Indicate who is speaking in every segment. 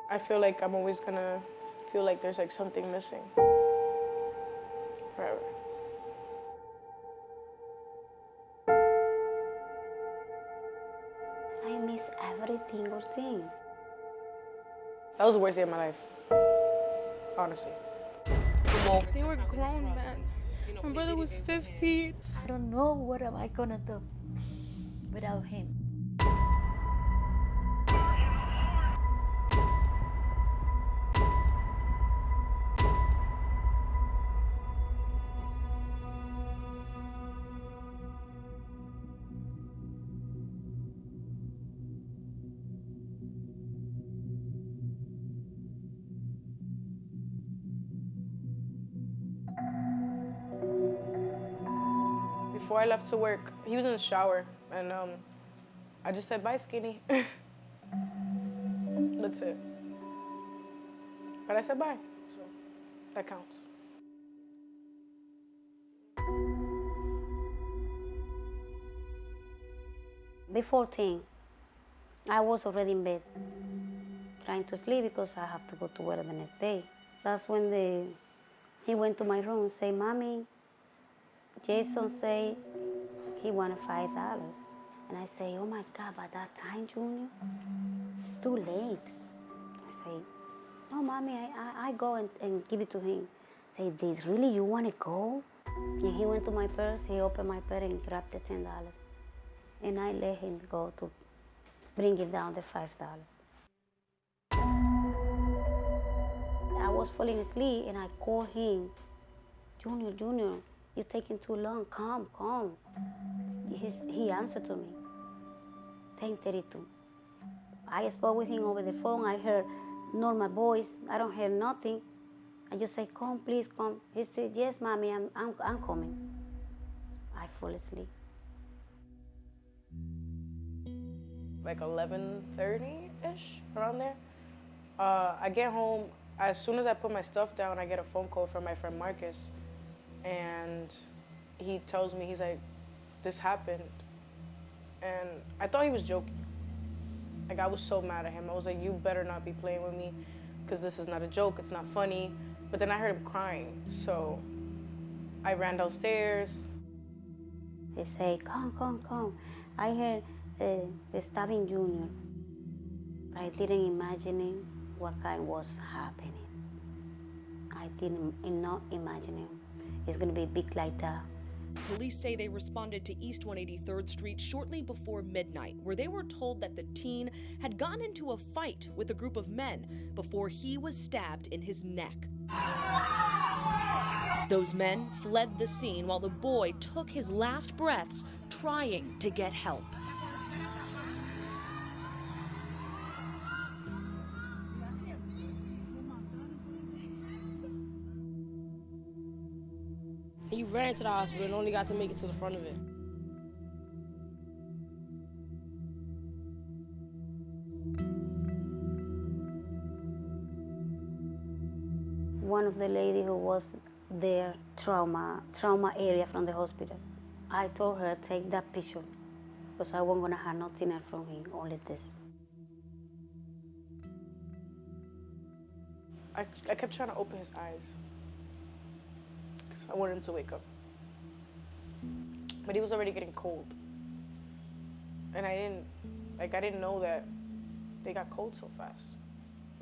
Speaker 1: I feel like I'm always gonna feel like there's like something missing forever.
Speaker 2: I miss every single thing.
Speaker 1: That was the worst day of my life, honestly.
Speaker 3: They were grown men. My brother was 15.
Speaker 2: I don't know what am I gonna do without him.
Speaker 1: Before I left to work, he was in the shower, and I just said, bye, skinny. That's it. But I said bye, so that counts.
Speaker 2: Before 10, I was already in bed, trying to sleep because I have to go to work the next day. That's when he went to my room and said, Mommy, Jason said he wanted $5. And I say, oh my God, by that time, Junior, it's too late. I say, no, Mommy, I go and give it to him. I say, did really you want to go? And he went to my purse, he opened my purse and grabbed the $10. And I let him go to bring it down the $5. I was falling asleep and I called him, Junior, you're taking too long, come. He answered to me, 10:32. I spoke with him over the phone. I heard normal voice. I don't hear nothing. I just say, come, please, come. He said, yes, Mommy, I'm coming. I fall asleep.
Speaker 1: Like 11:30-ish, around there. I get home, as soon as I put my stuff down, I get a phone call from my friend Marcus, and he tells me, he's like, this happened. And I thought he was joking. Like, I was so mad at him. I was like, you better not be playing with me, because this is not a joke, it's not funny. But then I heard him crying, so I ran downstairs.
Speaker 2: He say, come. I heard the stabbing Junior. I didn't imagine what kind was happening. I didn't not imagine it's gonna be big like that.
Speaker 4: Police say they responded to East 183rd Street shortly before midnight, where they were told that the teen had gotten into a fight with a group of men before he was stabbed in his neck. Those men fled the scene while the boy took his last breaths trying to get help.
Speaker 3: He ran to the hospital and only got to make it to the front of it.
Speaker 2: One of the lady who was there, trauma area from the hospital, I told her, take that picture, because I wasn't gonna have nothing else from him, only this.
Speaker 1: I kept trying to open his eyes, because I wanted him to wake up. But he was already getting cold. And I didn't know that they got cold so fast.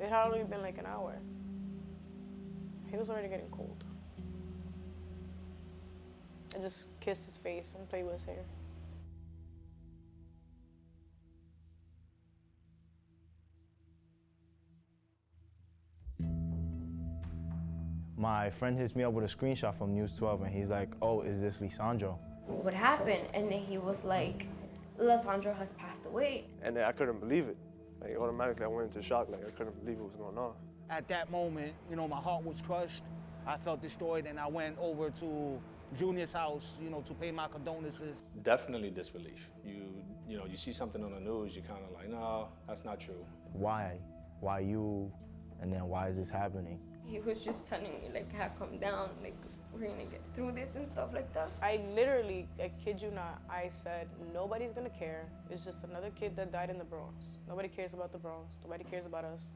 Speaker 1: It had only been like an hour. He was already getting cold. I just kissed his face and played with his hair.
Speaker 5: My friend hits me up with a screenshot from News 12 and he's like, oh, is this Lesandro?
Speaker 6: What happened? And then he was like, Lesandro has passed away.
Speaker 7: And then I couldn't believe it. Like, automatically I went into shock, like I couldn't believe what was going on.
Speaker 8: At that moment, you know, my heart was crushed. I felt destroyed, and I went over to Junior's house, you know, to pay my condolences.
Speaker 9: Definitely disbelief. You know, you see something on the news, you kind of like, no, that's not true.
Speaker 5: Why? Why you? And then why is this happening?
Speaker 6: He was just telling me, like, come down, like, we're gonna get through this and stuff like that.
Speaker 1: I literally, I kid you not, I said, nobody's gonna care. It's just another kid that died in the Bronx. Nobody cares about the Bronx. Nobody cares about us.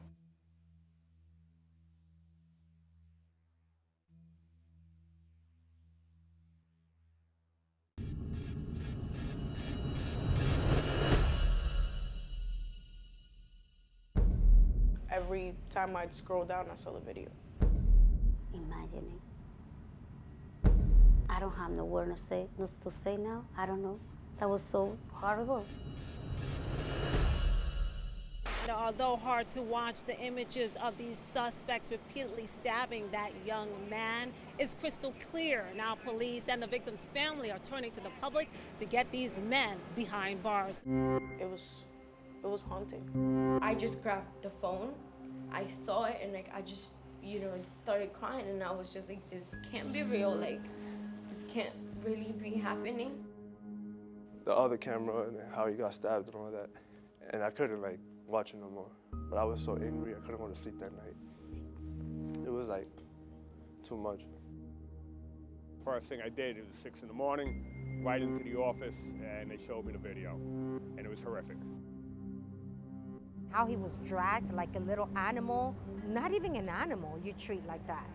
Speaker 1: every time I'd scroll down, I saw the video.
Speaker 2: Imagining. I don't have no word to say now. I don't know. That was so horrible.
Speaker 10: Although hard to watch, the images of these suspects repeatedly stabbing that young man is crystal clear. Now police and the victim's family are turning to the public to get these men behind bars.
Speaker 1: It was haunting.
Speaker 6: I just grabbed the phone, I saw it, and like I just, started crying, and I was just like, this can't be real, like this can't really be happening.
Speaker 7: The other camera and how he got stabbed and all that, and I couldn't like watch it no more. But I was so angry, I couldn't go to sleep that night. It was like too much.
Speaker 11: First thing I did, it was 6 in the morning, right into the office, and they showed me the video, and it was horrific.
Speaker 12: How he was dragged like a little animal. Not even an animal you treat like that.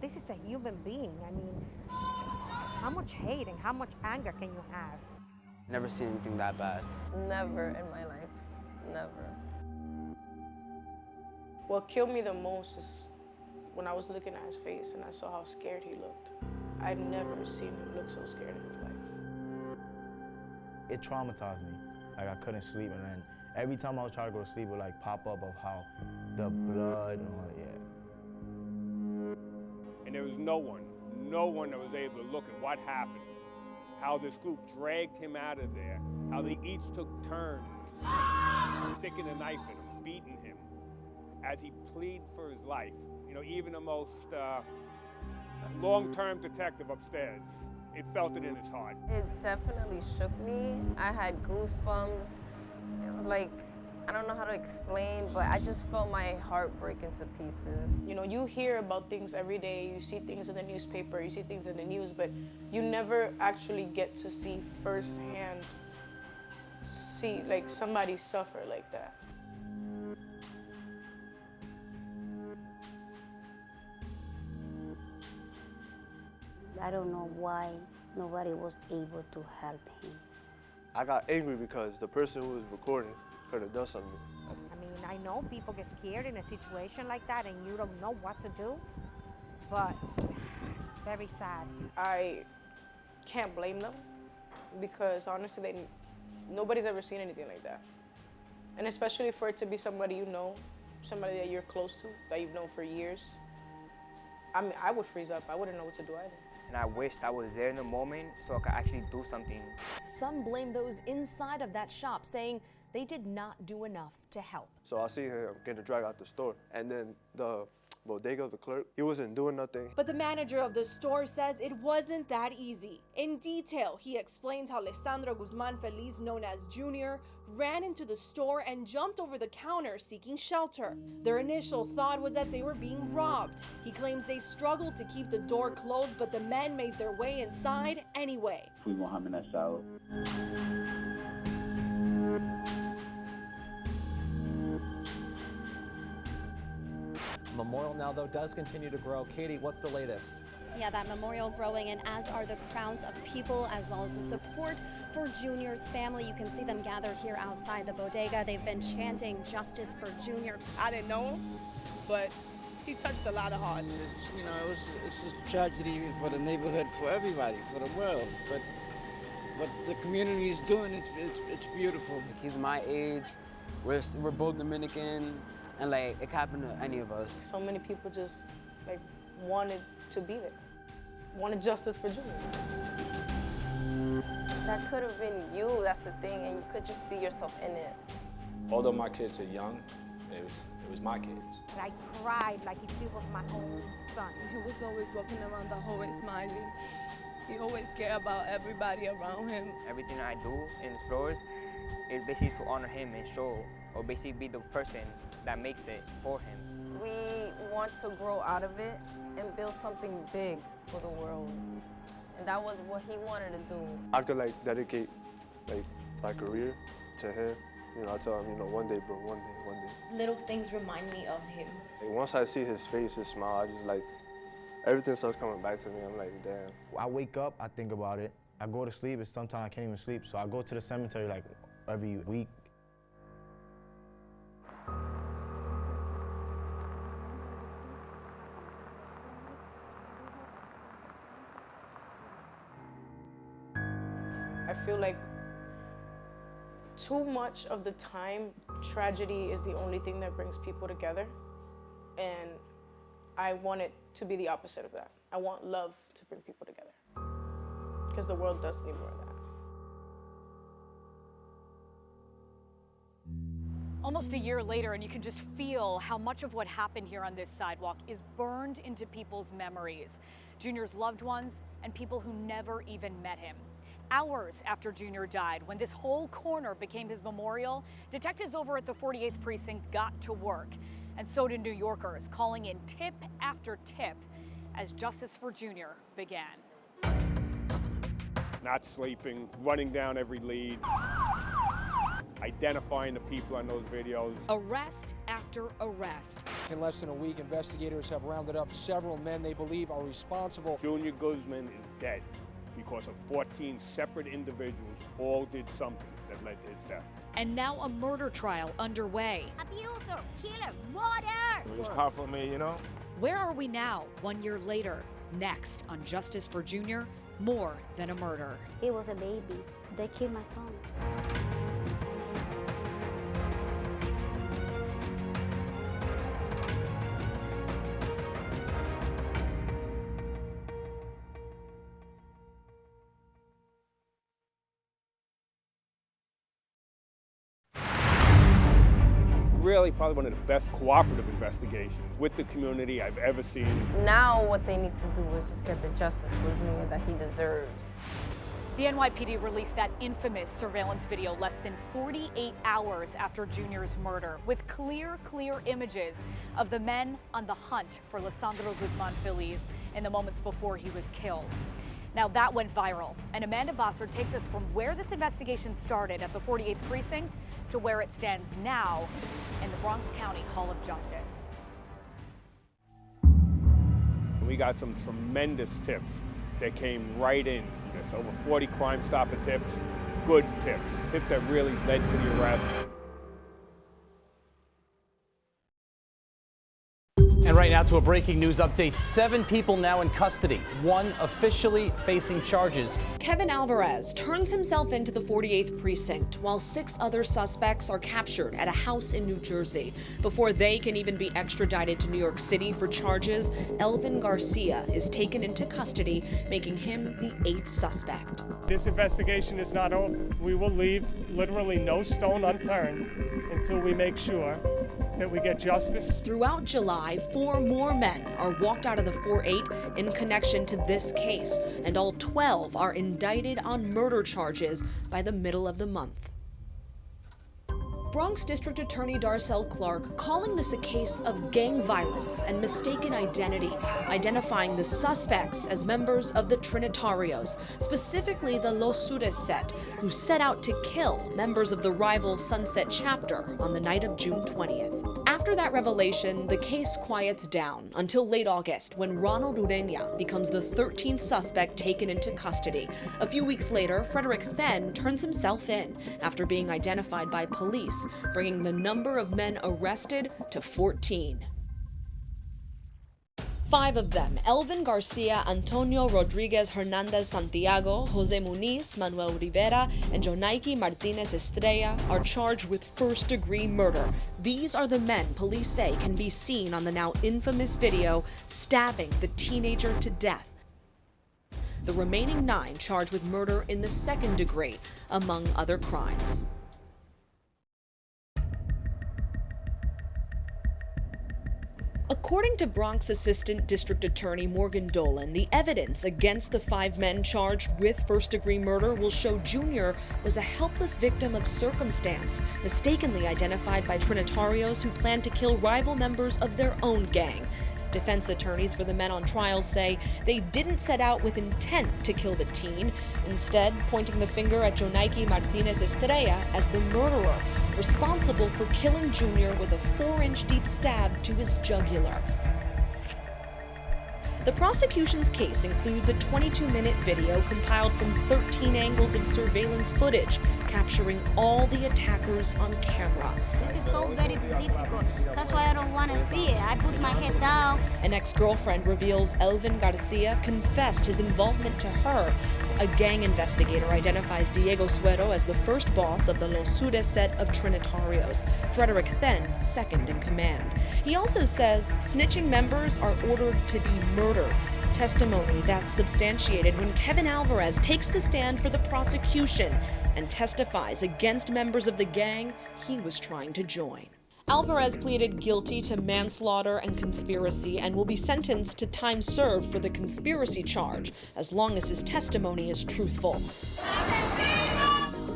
Speaker 12: This is a human being. I mean, how much hate and how much anger can you have?
Speaker 13: Never seen anything that bad.
Speaker 14: Never in my life, never.
Speaker 1: What killed me the most is when I was looking at his face and I saw how scared he looked. I'd never seen him look so scared in his life.
Speaker 5: It traumatized me. Like I couldn't sleep, and then every time I would try to go to sleep, it would like pop up of how the blood and all that, yeah.
Speaker 11: And there was no one that was able to look at what happened, how this group dragged him out of there, how they each took turns sticking a knife in him, beating him, as he pleaded for his life. Even the most long-term detective upstairs, it felt it in his heart.
Speaker 14: It definitely shook me. I had goosebumps. Like, I don't know how to explain, but I just felt my heart break into pieces.
Speaker 1: You hear about things every day, you see things in the newspaper, you see things in the news, but you never actually get to see firsthand, like somebody suffer like that.
Speaker 2: I don't know why nobody was able to help him.
Speaker 7: I got angry because the person who was recording could have done something.
Speaker 12: I mean, I know people get scared in a situation like that and you don't know what to do, but very sad.
Speaker 1: I can't blame them because honestly, nobody's ever seen anything like that. And especially for it to be somebody you know, somebody that you're close to, that you've known for years. I mean, I would freeze up. I wouldn't know what to do either.
Speaker 13: And I wished I was there in the moment so I could actually do something.
Speaker 4: Some blame those inside of that shop, saying they did not do enough to help.
Speaker 7: So I see him getting dragged out the store, and then the bodega, the clerk, he wasn't doing nothing.
Speaker 15: But the manager of the store says it wasn't that easy. In detail, he explains how Lesandro Guzman-Feliz, known as Junior, ran into the store and jumped over the counter seeking shelter. Their initial thought was that they were being robbed. He claims they struggled to keep the door closed, but the men made their way inside anyway.
Speaker 16: Memorial now, though, does continue to grow. Katie, what's the latest?
Speaker 17: Yeah, that memorial growing, and as are the crowds of people, as well as the support for Junior's family. You can see them gathered here outside the bodega. They've been chanting justice for Junior.
Speaker 18: I didn't know him, but he touched a lot of hearts.
Speaker 19: It's a tragedy for the neighborhood, for everybody, for the world. But what the community is doing, it's beautiful.
Speaker 13: He's my age. We're both Dominican. And like, it could happen to any of us.
Speaker 1: So many people just like wanted to be there, wanted justice for Junior.
Speaker 14: That could have been you, that's the thing, and you could just see yourself in it.
Speaker 9: Although my kids are young, it was my kids.
Speaker 12: I cried like if it was my own son.
Speaker 3: He was always walking around the hallway smiling. He always cared about everybody around him.
Speaker 13: Everything I do in the stores is basically to honor him and show, or basically be the person that makes it for him.
Speaker 14: We want to grow out of it and build something big for the world. And that was what he wanted to do.
Speaker 7: I could like dedicate like my career to him. I tell him, one day, bro, one day.
Speaker 6: Little things remind me of him.
Speaker 7: Like, once I see his face, his smile, I just like, everything starts coming back to me. I'm like, damn.
Speaker 5: I wake up, I think about it. I go to sleep, and sometimes I can't even sleep. So I go to the cemetery like every week.
Speaker 1: feel like too much of the time, tragedy is the only thing that brings people together. And I want it to be the opposite of that. I want love to bring people together. Because the world does need more of that.
Speaker 20: Almost a year later, and you can just feel how much of what happened here on this sidewalk is burned into people's memories. Junior's loved ones and people who never even met him. Hours after Junior died, when this whole corner became his memorial, detectives over at the 48th Precinct got to work. And so did New Yorkers, calling in tip after tip as justice for Junior began.
Speaker 11: Not sleeping, running down every lead, identifying the people on those videos.
Speaker 20: Arrest after arrest.
Speaker 21: In less than a week, investigators have rounded up several men they believe are responsible.
Speaker 11: Junior Guzman is dead because of 14 separate individuals all did something that led to his death.
Speaker 20: And now a murder trial underway.
Speaker 22: Abuser, killer, murder!
Speaker 5: It was hard for me, you know?
Speaker 20: Where are we now, 1 year later? Next on Justice for Junior, more than a murder.
Speaker 2: He was a baby. They killed my son.
Speaker 11: Really probably one of the best cooperative investigations with the community I've ever seen.
Speaker 14: Now what they need to do is just get the justice for Junior that he deserves.
Speaker 20: The NYPD released that infamous surveillance video less than 48 hours after Junior's murder, with clear images of the men on the hunt for Lesandro Guzman-Feliz in the moments before he was killed. Now that went viral, and Amanda Bossard takes us from where this investigation started at the 48th Precinct to where it stands now in the Bronx County Hall of Justice.
Speaker 11: We got some tremendous tips that came right in from this. Over 40 Crime-Stopping tips, good tips, tips that really led to the arrest.
Speaker 16: And right now to a breaking news update. 7 people now in custody, 1 officially facing charges.
Speaker 4: Kevin Alvarez turns himself into the 48th Precinct while 6 other suspects are captured at a house in New Jersey. Before they can even be extradited to New York City for charges, Elvin Garcia is taken into custody, making him the 8th suspect.
Speaker 23: This investigation is not over. We will leave literally no stone unturned until we make sure that we get justice.
Speaker 4: Throughout July, 4 more men are walked out of the 4-8 in connection to this case, and all 12 are indicted on murder charges by the middle of the month. Bronx District Attorney Darcel Clark calling this a case of gang violence and mistaken identity, identifying the suspects as members of the Trinitarios, specifically the Los Sures set, who set out to kill members of the rival Sunset chapter on the night of June 20th. After that revelation, the case quiets down until late August when Ronald Ureña becomes the 13th suspect taken into custody. A few weeks later, Frederick Then turns himself in after being identified by police, bringing the number of men arrested to 14. 5 of them, Elvin Garcia, Antonio Rodriguez Hernandez Santiago, Jose Muniz, Manuel Rivera, and Jonaiki Martinez Estrella, are charged with first-degree murder. These are the men police say can be seen on the now infamous video stabbing the teenager to death. The remaining 9 charged with murder in the second degree, among other crimes. According to Bronx Assistant District Attorney Morgan Dolan, the evidence against the 5 men charged with first-degree murder will show Junior was a helpless victim of circumstance, mistakenly identified by Trinitarios who planned to kill rival members of their own gang. Defense attorneys for the men on trial say they didn't set out with intent to kill the teen, instead pointing the finger at Jonaiki Martinez Estrella as the murderer, responsible for killing Junior with a 4-inch deep stab to his jugular. The prosecution's case includes a 22-minute video compiled from 13 angles of surveillance footage, capturing all the attackers on camera.
Speaker 22: This is so very difficult. That's why I don't want to see it. I put my head down.
Speaker 4: An ex-girlfriend reveals Elvin Garcia confessed his involvement to her, A gang investigator identifies Diego Suero as the first boss of the Los Sures set of Trinitarios, Frederick Then second in command. He also says snitching members are ordered to be murdered. Testimony that's substantiated when Kevin Alvarez takes the stand for the prosecution and testifies against members of the gang he was trying to join. Alvarez pleaded guilty to manslaughter and conspiracy and will be sentenced to time served for the conspiracy charge, as long as his testimony is truthful.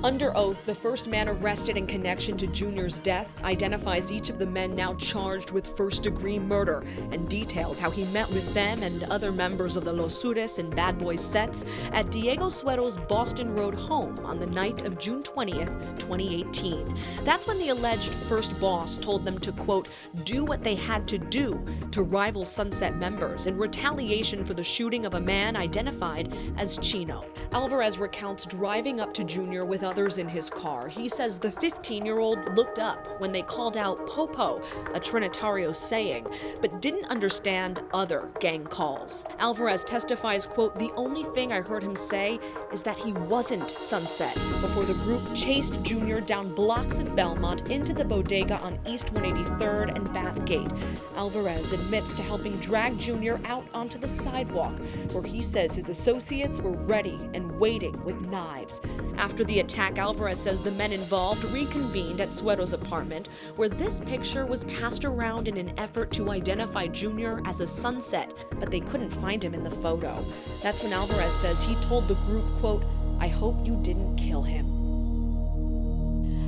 Speaker 4: Under oath, the first man arrested in connection to Junior's death identifies each of the men now charged with first-degree murder and details how he met with them and other members of the Los Sures and Bad Boys sets at Diego Suero's Boston Road home on the night of June 20th, 2018. That's when the alleged first boss told them to, quote, do what they had to do to rival Sunset members in retaliation for the shooting of a man identified as Chino. Alvarez recounts driving up to Junior with others in his car. He says the 15-year-old looked up when they called out Popo, a Trinitario saying, but didn't understand other gang calls. Alvarez testifies, quote, the only thing I heard him say is that he wasn't Sunset before the group chased Junior down blocks of Belmont into the bodega on East 183rd and Bathgate. Alvarez admits to helping drag Junior out onto the sidewalk, where he says his associates were ready and waiting with knives. After the attack, Alvarez says the men involved reconvened at Suero's apartment, where this picture was passed around in an effort to identify Junior as a Sunset, but they couldn't find him in the photo. That's when Alvarez says he told the group, quote, I hope you didn't kill him.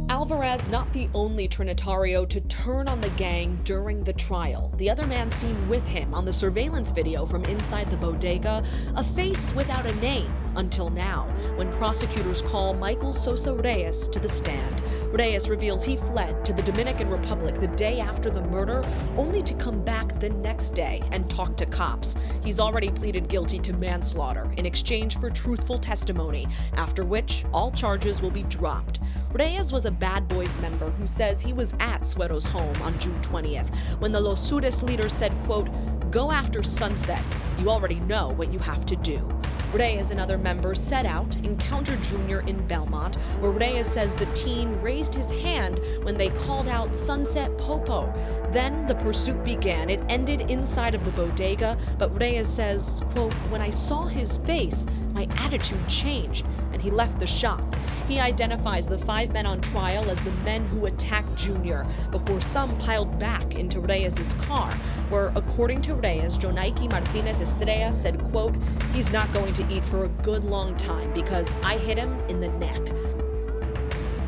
Speaker 4: Alvarez not the only Trinitario to turn on the gang during the trial. The other man seen with him on the surveillance video from inside the bodega, a face without a name until now, when prosecutors call Michael Sosa Reyes to the stand. Reyes reveals he fled to the Dominican Republic the day after the murder, only to come back the next day and talk to cops. He's already pleaded guilty to manslaughter in exchange for truthful testimony, after which all charges will be dropped. Reyes was a Bad Boys member who says he was at Suero's home on June 20th when the Los Sures leader said, quote, go after Sunset. You already know what you have to do. Reyes and other members set out, encountered Junior in Belmont, where Reyes says the teen raised his hand when they called out Sunset Popo. Then the pursuit began. It ended inside of the bodega, but Reyes says, quote, when I saw his face, my attitude changed, and he left the shop. He identifies the 5 men on trial as the men who attacked Junior, before some piled back into Reyes' car, where, according to Reyes, Jonaiki Martinez Estrella said, quote, he's not going to eat for a good long time because I hit him in the neck.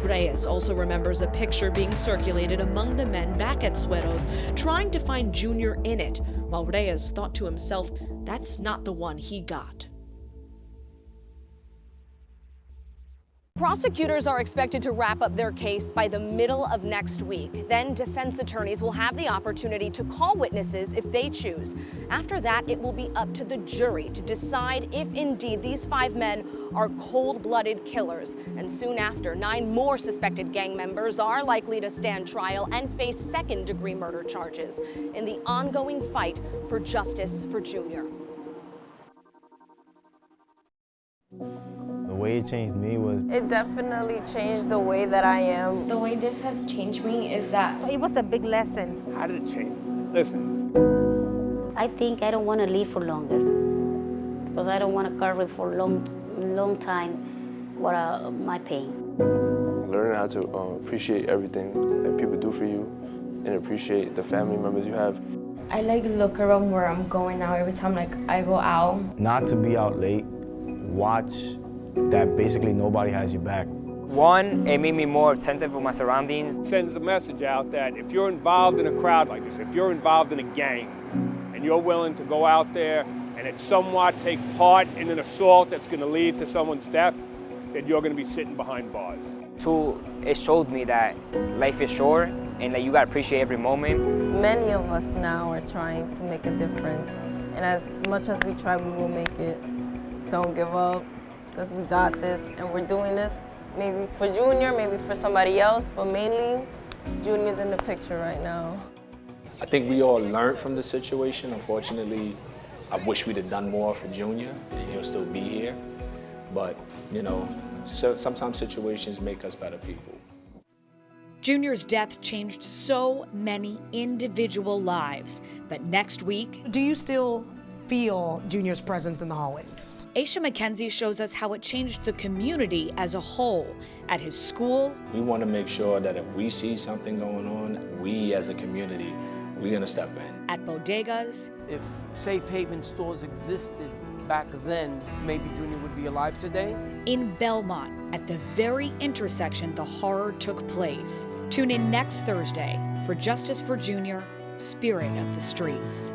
Speaker 4: Reyes also remembers a picture being circulated among the men back at Suero's, trying to find Junior in it, while Reyes thought to himself, that's not the one he got.
Speaker 8: Prosecutors are expected to wrap up their case by the middle of next week. Then defense attorneys will have the opportunity to call witnesses if they choose. After that, it will be up to the jury to decide if indeed these 5 men are cold-blooded killers. And soon after, 9 more suspected gang members are likely to stand trial and face second-degree murder charges in the ongoing fight for justice for Junior.
Speaker 5: The way it changed me was...
Speaker 14: It definitely changed the way that I am.
Speaker 6: The way this has changed me is that...
Speaker 12: It was a big lesson.
Speaker 11: How did it change? Listen.
Speaker 2: I think I don't want to live for longer because I don't want to carry for a long time my pain.
Speaker 7: Learning how to appreciate everything that people do for you and appreciate the family members you have.
Speaker 6: I look around where I'm going now every time I go out.
Speaker 5: Not to be out late, watch that basically nobody has your back.
Speaker 13: One, it made me more attentive with my surroundings.
Speaker 11: Sends a message out that if you're involved in a crowd like this, if you're involved in a gang, and you're willing to go out there and it somewhat take part in an assault that's going to lead to someone's death, then you're going to be sitting behind bars. 2,
Speaker 13: it showed me that life is short and that you got to appreciate every moment.
Speaker 14: Many of us now are trying to make a difference. And as much as we try, we will make it. Don't give up, because we got this, and we're doing this maybe for Junior, maybe for somebody else, but mainly Junior's in the picture right now.
Speaker 9: I think we all learned from the situation. Unfortunately, I wish we'd have done more for Junior, and he'll still be here. But, you know, so sometimes situations make us better people.
Speaker 20: Junior's death changed so many individual lives, but next week...
Speaker 10: Do you still feel Junior's presence in the hallways?
Speaker 20: Aisha McKenzie shows us how it changed the community as a whole. At his school...
Speaker 9: We want to make sure that if we see something going on, we as a community, we're going to step in.
Speaker 20: At bodegas...
Speaker 15: If safe haven stores existed back then, maybe Junior would be alive today.
Speaker 20: In Belmont, at the very intersection the horror took place. Tune in next Thursday for Justice for Junior, Spirit of the Streets.